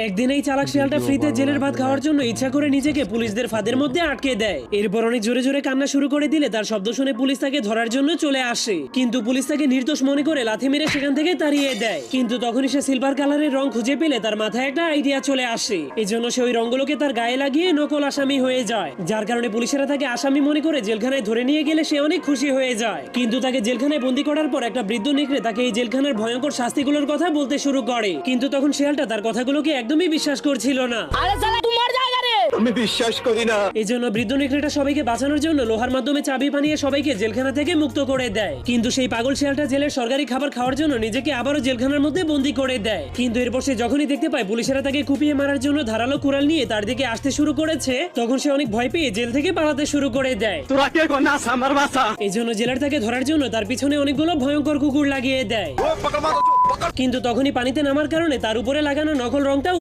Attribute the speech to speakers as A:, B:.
A: একদিন এই চালাক শিয়ালটা ফ্রিতে জেলের ভাত খাওয়ার জন্য ইচ্ছা করে নিজেকে পুলিশদের ফাঁদের মধ্যে আটকে দেয়। এরপর অনেক জোরে জোরে কান্না শুরু করে দিলে তার শব্দ শুনে পুলিশ তাকে ধরার জন্য চলে আসে, কিন্তু পুলিশ তাকে নির্দোষ মনে করে লাথি মেরে সেখান থেকে তাড়িয়ে দেয়। কিন্তু তখনই সে সিলভার কালারের রং খুঁজে পেলে তার মাথায় একটা আইডিয়া চলে আসে। এজন্য সে ওই রঙগুলোকে তার গায়ে লাগিয়ে নকল আসামি হয়ে যায়, যার কারণে পুলিশেরা তাকে আসামি মনে করে জেলখানায় ধরে নিয়ে গেলে সে অনেক খুশি হয়ে যায়। কিন্তু তাকে জেলখানায় বন্দী করার পর একটা বৃদ্ধ নেকড়ে তাকে এই জেলখানার ভয়ঙ্কর শাস্তিগুলোর কথা বলতে শুরু করে, কিন্তু তখন শিয়ালটা তার কথাগুলোকে একদমই বিশ্বাস করছিল না।
B: আমি বিশ্বাস করি না।
A: এজন্য বৃদ্ধ নেকড়েটা সবাইকে বাঁচানোর জন্য লোহার মাধ্যমে চাবি বানিয়ে সবাইকে জেলখানা থেকে মুক্ত করে দেয়। কিন্তু সেই পাগল শিয়ালটা জেলের সরকারি খাবার খাওয়ার জন্য নিজেকে আবারও জেলখানার মধ্যে বন্দী করে দেয়। কিন্তু এরপর সে যখনই দেখতে পায় পুলিশেরা তাকে কুপিয়ে মারার জন্য ধারালো কুড়াল নিয়ে তার দিকে আসতে শুরু করেছে, তখন সে অনেক ভয় পেয়ে জেল থেকে পালাতে শুরু করে দেয়।
B: তোরা কে কোনাস আমার বাসা?
A: এই জন্য জেলার তাকে ধরার জন্য তার পিছনে অনেকগুলো ভয়ঙ্কর কুকুর লাগিয়ে দেয়। কিন্তু তখনই পানিতে নামার কারণে তার উপরে লাগানো নকল রংটা